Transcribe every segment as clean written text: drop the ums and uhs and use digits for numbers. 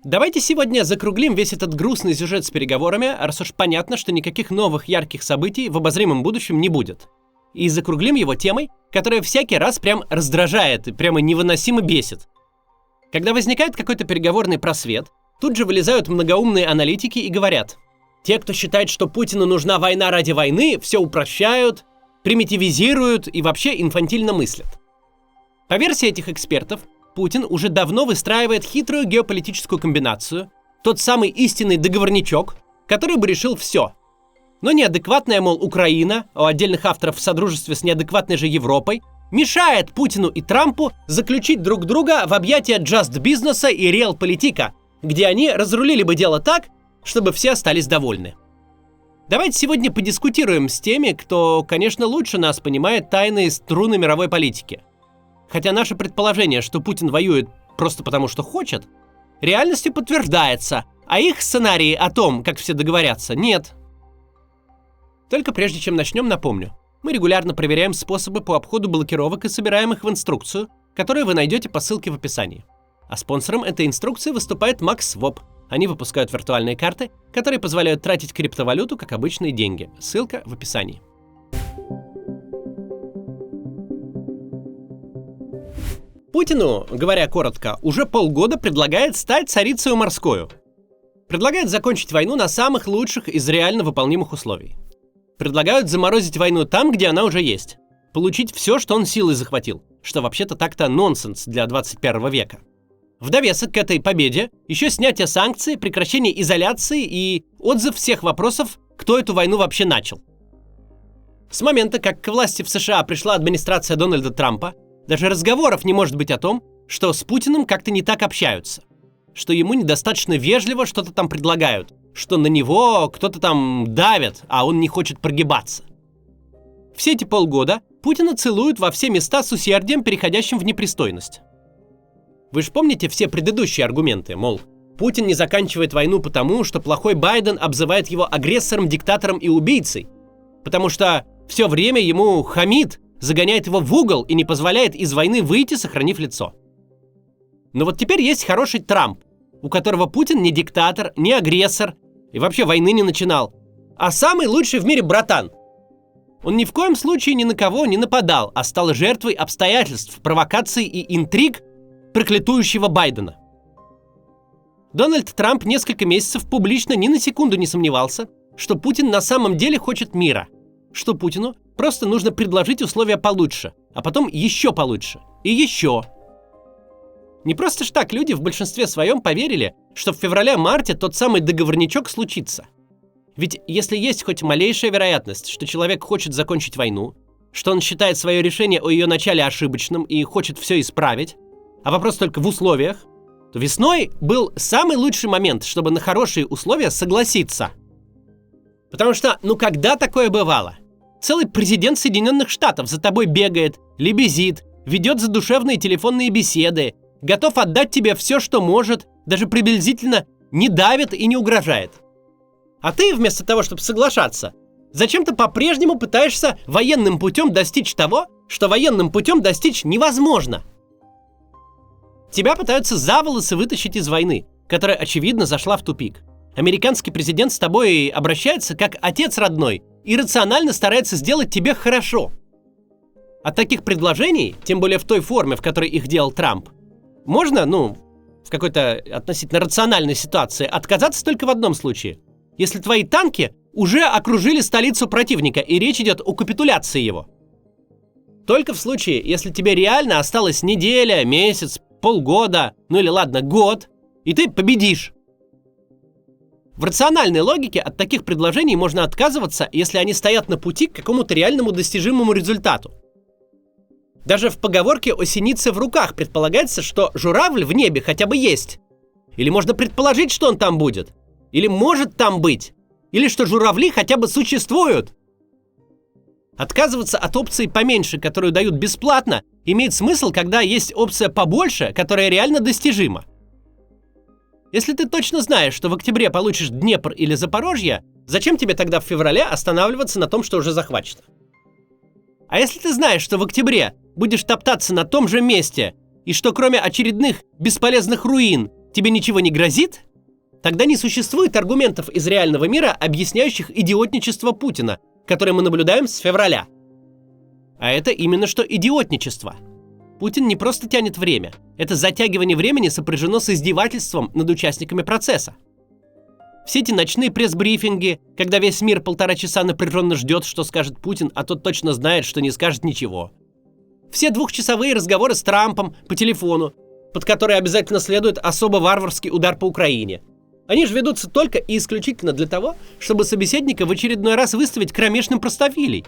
Давайте сегодня закруглим весь этот грустный сюжет с переговорами, раз уж понятно, что никаких новых ярких событий в обозримом будущем не будет. И закруглим его темой, которая всякий раз прям раздражает и прямо невыносимо бесит. Когда возникает какой-то переговорный просвет, тут же вылезают многоумные аналитики и говорят: те, кто считает, что Путину нужна война ради войны, все упрощают, примитивизируют и вообще инфантильно мыслят. По версии этих экспертов, Путин уже давно выстраивает хитрую геополитическую комбинацию, тот самый истинный договорничок, который бы решил все. Но неадекватная, мол, Украина, у отдельных авторов в содружестве с неадекватной же Европой, мешает Путину и Трампу заключить друг друга в объятия джаст-бизнеса и реал-политика, где они разрулили бы дело так, чтобы все остались довольны. Давайте сегодня подискутируем с теми, кто, конечно, лучше нас понимает тайные струны мировой политики. Хотя наше предположение, что Путин воюет просто потому, что хочет, реальностью подтверждается, а их сценарии о том, как все договорятся, нет. Только прежде чем начнем, напомню. Мы регулярно проверяем способы по обходу блокировок и собираем их в инструкцию, которую вы найдете по ссылке в описании. А спонсором этой инструкции выступает MaxSwap. Они выпускают виртуальные карты, которые позволяют тратить криптовалюту как обычные деньги. Ссылка в описании. Путину, говоря коротко, уже полгода предлагает стать царицею морскою. Предлагают закончить войну на самых лучших из реально выполнимых условий. Предлагают заморозить войну там, где она уже есть. Получить все, что он силой захватил, что вообще-то так-то нонсенс для 21 века. В довесок к этой победе еще снятие санкций, прекращение изоляции и отзыв всех вопросов, кто эту войну вообще начал. С момента, как к власти в США пришла администрация Дональда Трампа, даже разговоров не может быть о том, что с Путиным как-то не так общаются, что ему недостаточно вежливо что-то там предлагают, что на него кто-то там давит, а он не хочет прогибаться. Все эти полгода Путина целуют во все места с усердием, переходящим в непристойность. Вы же помните все предыдущие аргументы, мол, Путин не заканчивает войну потому, что плохой Байден обзывает его агрессором, диктатором и убийцей, потому что все время ему хамит, загоняет его в угол и не позволяет из войны выйти, сохранив лицо. Но вот теперь есть хороший Трамп, у которого Путин не диктатор, не агрессор и вообще войны не начинал, а самый лучший в мире братан. Он ни в коем случае ни на кого не нападал, а стал жертвой обстоятельств, провокаций и интриг проклятующего Байдена. Дональд Трамп несколько месяцев публично ни на секунду не сомневался, что Путин на самом деле хочет мира, что Путину просто нужно предложить условия получше, а потом еще получше и еще. Не просто ж так люди в большинстве своем поверили, что в феврале-марте тот самый договорничок случится. Ведь если есть хоть малейшая вероятность, что человек хочет закончить войну, что он считает свое решение о ее начале ошибочным и хочет все исправить, а вопрос только в условиях, то весной был самый лучший момент, чтобы на хорошие условия согласиться. Потому что, когда такое бывало? Целый президент Соединенных Штатов за тобой бегает, лебезит, ведет задушевные телефонные беседы, готов отдать тебе все, что может, даже приблизительно не давит и не угрожает. А ты, вместо того, чтобы соглашаться, зачем-то по-прежнему пытаешься военным путем достичь того, что военным путем достичь невозможно. Тебя пытаются за волосы вытащить из войны, которая, очевидно, зашла в тупик. Американский президент с тобой обращается как отец родной и рационально старается сделать тебе хорошо. От таких предложений, тем более в той форме, в которой их делал Трамп, можно, в какой-то относительно рациональной ситуации отказаться только в одном случае. Если твои танки уже окружили столицу противника, и речь идет о капитуляции его. Только в случае, если тебе реально осталась неделя, месяц, полгода, год, и ты победишь. В рациональной логике от таких предложений можно отказываться, если они стоят на пути к какому-то реальному достижимому результату. Даже в поговорке о синице в руках предполагается, что журавль в небе хотя бы есть. Или можно предположить, что он там будет. Или может там быть. Или что журавли хотя бы существуют. Отказываться от опции поменьше, которую дают бесплатно, имеет смысл, когда есть опция побольше, которая реально достижима. Если ты точно знаешь, что в октябре получишь Днепр или Запорожье, зачем тебе тогда в феврале останавливаться на том, что уже захвачено? А если ты знаешь, что в октябре будешь топтаться на том же месте, и что кроме очередных бесполезных руин тебе ничего не грозит, тогда не существует аргументов из реального мира, объясняющих идиотничество Путина, которое мы наблюдаем с февраля. А это именно что идиотничество. Путин не просто тянет время. Это затягивание времени сопряжено с издевательством над участниками процесса. Все эти ночные пресс-брифинги, когда весь мир 1,5 часа напряженно ждет, что скажет Путин, а тот точно знает, что не скажет ничего. Все 2-часовые разговоры с Трампом по телефону, под которые обязательно следует особо варварский удар по Украине. Они же ведутся только и исключительно для того, чтобы собеседника в очередной раз выставить кромешным простофилей.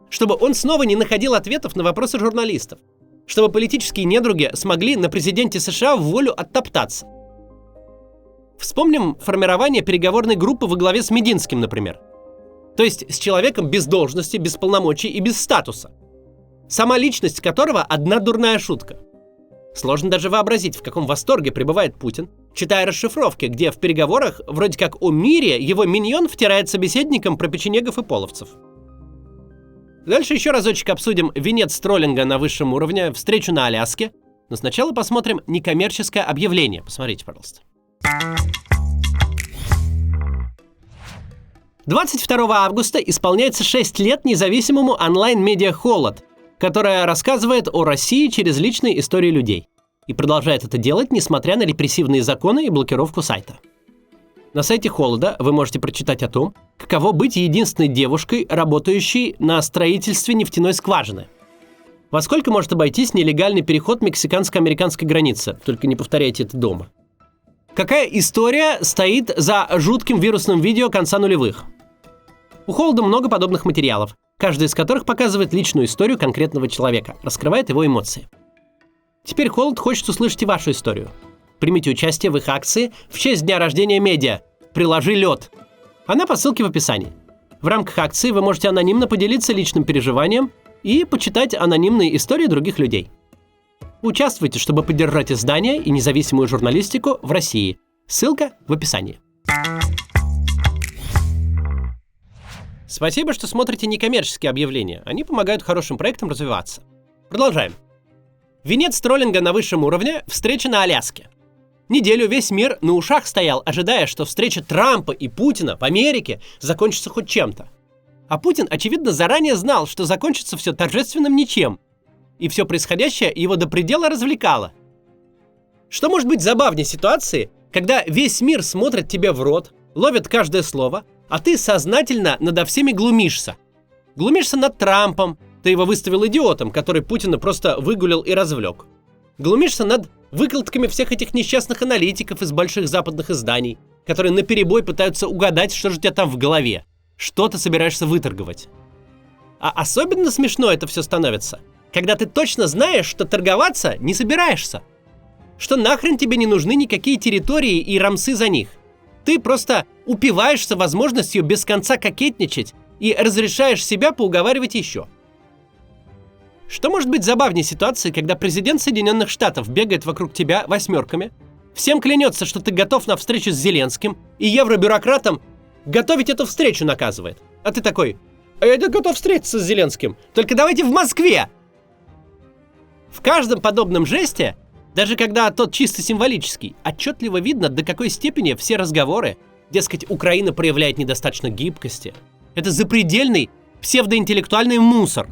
Чтобы он снова не находил ответов на вопросы журналистов. Чтобы политические недруги смогли на президенте США в волю оттоптаться. Вспомним формирование переговорной группы во главе с Мединским, например. То есть с человеком без должности, без полномочий и без статуса. Сама личность которого одна дурная шутка. Сложно даже вообразить, в каком восторге пребывает Путин, читая расшифровки, где в переговорах, вроде как о мире, его миньон втирает собеседникам про печенегов и половцев. Дальше еще разочек обсудим венец троллинга на высшем уровне, встречу на Аляске. Но сначала посмотрим некоммерческое объявление. Посмотрите, пожалуйста. 22 августа исполняется 6 лет независимому онлайн-медиа «Холод», которая рассказывает о России через личные истории людей. И продолжает это делать, несмотря на репрессивные законы и блокировку сайта. На сайте «Холода» вы можете прочитать о том, каково быть единственной девушкой, работающей на строительстве нефтяной скважины. Во сколько может обойтись нелегальный переход мексиканско-американской границы, только не повторяйте это дома. Какая история стоит за жутким вирусным видео конца нулевых? У «Холода» много подобных материалов, каждый из которых показывает личную историю конкретного человека, раскрывает его эмоции. Теперь «Холод» хочет услышать и вашу историю. Примите участие в их акции в честь дня рождения медиа «Приложи лед». Она по ссылке в описании. В рамках акции вы можете анонимно поделиться личным переживанием и почитать анонимные истории других людей. Участвуйте, чтобы поддержать издание и независимую журналистику в России. Ссылка в описании. Спасибо, что смотрите некоммерческие объявления. Они помогают хорошим проектам развиваться. Продолжаем. Венец троллинга на высшем уровне – встреча на Аляске. Неделю весь мир на ушах стоял, ожидая, что встреча Трампа и Путина в Америке закончится хоть чем-то. А Путин, очевидно, заранее знал, что закончится все торжественным ничем. И все происходящее его до предела развлекало. Что может быть забавнее ситуации, когда весь мир смотрит тебе в рот, ловит каждое слово, а ты сознательно надо всеми глумишься? Глумишься над Трампом, ты его выставил идиотом, который Путина просто выгулил и развлек. Глумишься над выкладками всех этих несчастных аналитиков из больших западных изданий, которые наперебой пытаются угадать, что же у тебя там в голове, что ты собираешься выторговать. А особенно смешно это все становится, когда ты точно знаешь, что торговаться не собираешься. Что нахрен тебе не нужны никакие территории и рамсы за них. Ты просто упиваешься возможностью без конца кокетничать и разрешаешь себя поуговаривать еще. Что может быть забавнее ситуации, когда президент Соединенных Штатов бегает вокруг тебя восьмерками, всем клянется, что ты готов на встречу с Зеленским, и евробюрократам готовить эту встречу наказывает. А ты такой: а я готов встретиться с Зеленским, только давайте в Москве! В каждом подобном жесте, даже когда тот чисто символический, отчетливо видно, до какой степени все разговоры, дескать, Украина проявляет недостаточно гибкости. Это запредельный псевдоинтеллектуальный мусор.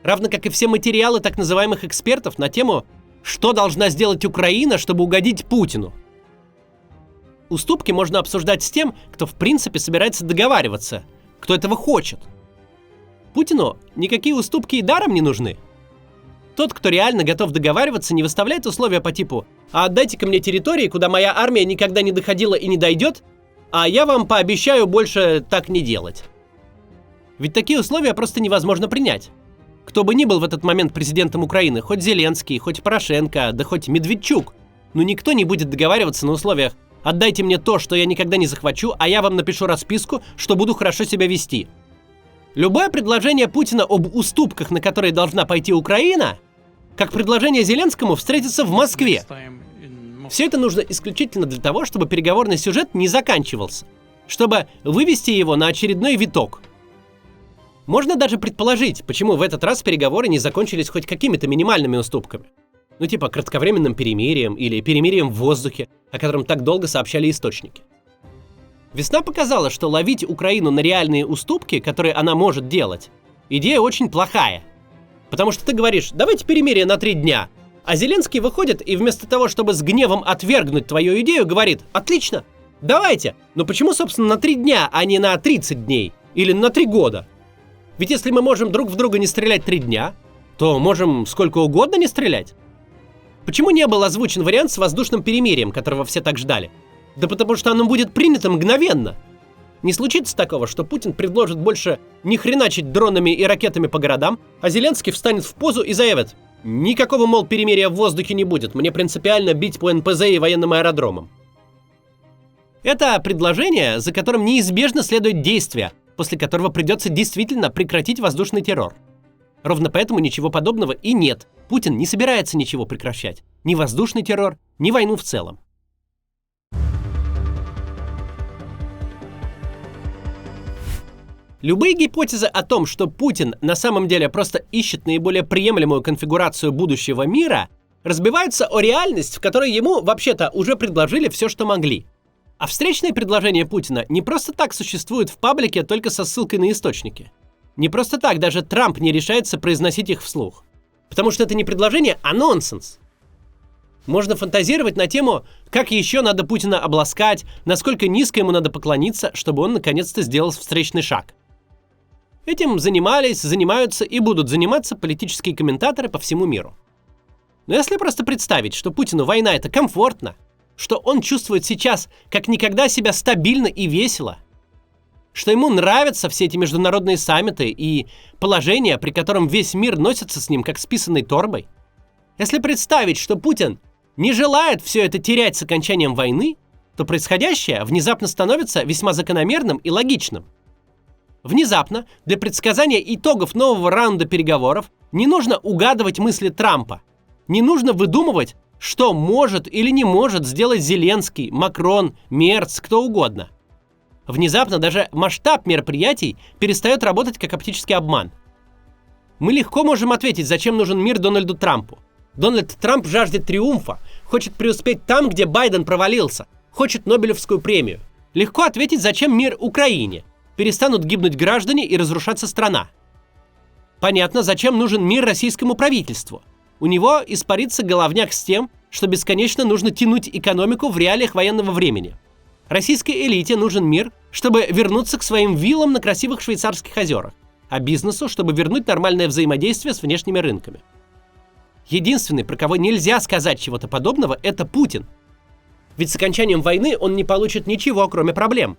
Равно как и все материалы так называемых экспертов на тему, что должна сделать Украина, чтобы угодить Путину. Уступки можно обсуждать с тем, кто в принципе собирается договариваться, кто этого хочет. Путину никакие уступки и даром не нужны. Тот, кто реально готов договариваться, не выставляет условия по типу: а отдайте-ка мне территории, куда моя армия никогда не доходила и не дойдет, а я вам пообещаю больше так не делать. Ведь такие условия просто невозможно принять. Кто бы ни был в этот момент президентом Украины, хоть Зеленский, хоть Порошенко, да хоть Медведчук, но никто не будет договариваться на условиях: отдайте мне то, что я никогда не захвачу, а я вам напишу расписку, что буду хорошо себя вести. Любое предложение Путина об уступках, на которые должна пойти Украина, как предложение Зеленскому встретиться в Москве. Все это нужно исключительно для того, чтобы переговорный сюжет не заканчивался, чтобы вывести его на очередной виток. Можно даже предположить, почему в этот раз переговоры не закончились хоть какими-то минимальными уступками. Ну типа кратковременным перемирием или перемирием в воздухе, о котором так долго сообщали источники. Весна показала, что ловить Украину на реальные уступки, которые она может делать, идея очень плохая. Потому что ты говоришь, давайте перемирие на 3 дня, а Зеленский выходит и вместо того, чтобы с гневом отвергнуть твою идею, говорит, отлично, давайте, но почему, собственно, на 3 дня, а не на 30 дней или на 3 года? Ведь если мы можем друг в друга не стрелять 3 дня, то можем сколько угодно не стрелять. Почему не был озвучен вариант с воздушным перемирием, которого все так ждали? Да потому что оно будет принято мгновенно. Не случится такого, что Путин предложит больше не хреначить дронами и ракетами по городам, а Зеленский встанет в позу и заявит: никакого, мол, перемирия в воздухе не будет, мне принципиально бить по НПЗ и военным аэродромам. Это предложение, за которым неизбежно следует действие, после которого придется действительно прекратить воздушный террор. Ровно поэтому ничего подобного и нет. Путин не собирается ничего прекращать. Ни воздушный террор, ни войну в целом. Любые гипотезы о том, что Путин на самом деле просто ищет наиболее приемлемую конфигурацию будущего мира, разбиваются о реальность, в которой ему вообще-то уже предложили все, что могли. А встречные предложения Путина не просто так существуют в паблике только со ссылкой на источники. Не просто так даже Трамп не решается произносить их вслух. Потому что это не предложение, а нонсенс. Можно фантазировать на тему, как еще надо Путина обласкать, насколько низко ему надо поклониться, чтобы он наконец-то сделал встречный шаг. Этим занимались, занимаются и будут заниматься политические комментаторы по всему миру. Но если просто представить, что Путину война — это комфортно, что он чувствует сейчас как никогда себя стабильно и весело, что ему нравятся все эти международные саммиты и положение, при котором весь мир носится с ним как с писаной торбой, если представить, что Путин не желает все это терять с окончанием войны, то происходящее внезапно становится весьма закономерным и логичным. Внезапно для предсказания итогов нового раунда переговоров не нужно угадывать мысли Трампа, не нужно выдумывать, что может или не может сделать Зеленский, Макрон, Мерц, кто угодно. Внезапно даже масштаб мероприятий перестает работать как оптический обман. Мы легко можем ответить, зачем нужен мир Дональду Трампу. Дональд Трамп жаждет триумфа, хочет преуспеть там, где Байден провалился, хочет Нобелевскую премию. Легко ответить, зачем мир Украине. Перестанут гибнуть граждане и разрушаться страна. Понятно, зачем нужен мир российскому правительству. У него испарится головняк с тем, что бесконечно нужно тянуть экономику в реалиях военного времени. Российской элите нужен мир, чтобы вернуться к своим виллам на красивых швейцарских озерах, а бизнесу, чтобы вернуть нормальное взаимодействие с внешними рынками. Единственный, про кого нельзя сказать чего-то подобного, это Путин. Ведь с окончанием войны он не получит ничего, кроме проблем.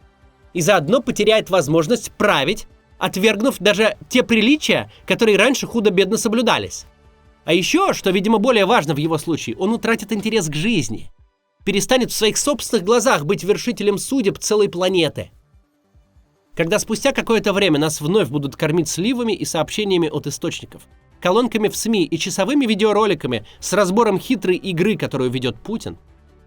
И заодно потеряет возможность править, отвергнув даже те приличия, которые раньше худо-бедно соблюдались. А еще, что, видимо, более важно в его случае, он утратит интерес к жизни. Перестанет в своих собственных глазах быть вершителем судеб целой планеты. Когда спустя какое-то время нас вновь будут кормить сливами и сообщениями от источников, колонками в СМИ и часовыми видеороликами с разбором хитрой игры, которую ведет Путин,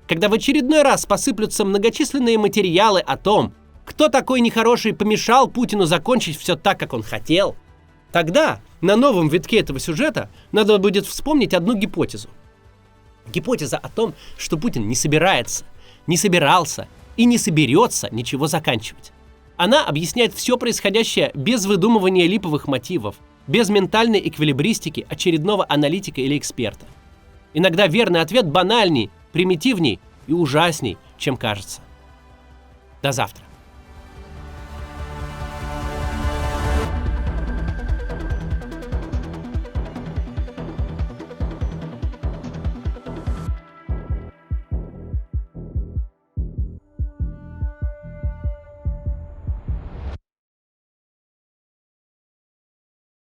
когда в очередной раз посыплются многочисленные материалы о том, кто такой нехороший помешал Путину закончить все так, как он хотел, тогда на новом витке этого сюжета надо будет вспомнить одну гипотезу. Гипотеза о том, что Путин не собирается, не собирался и не соберется ничего заканчивать. Она объясняет все происходящее без выдумывания липовых мотивов, без ментальной эквилибристики очередного аналитика или эксперта. Иногда верный ответ банальней, примитивней и ужасней, чем кажется. До завтра.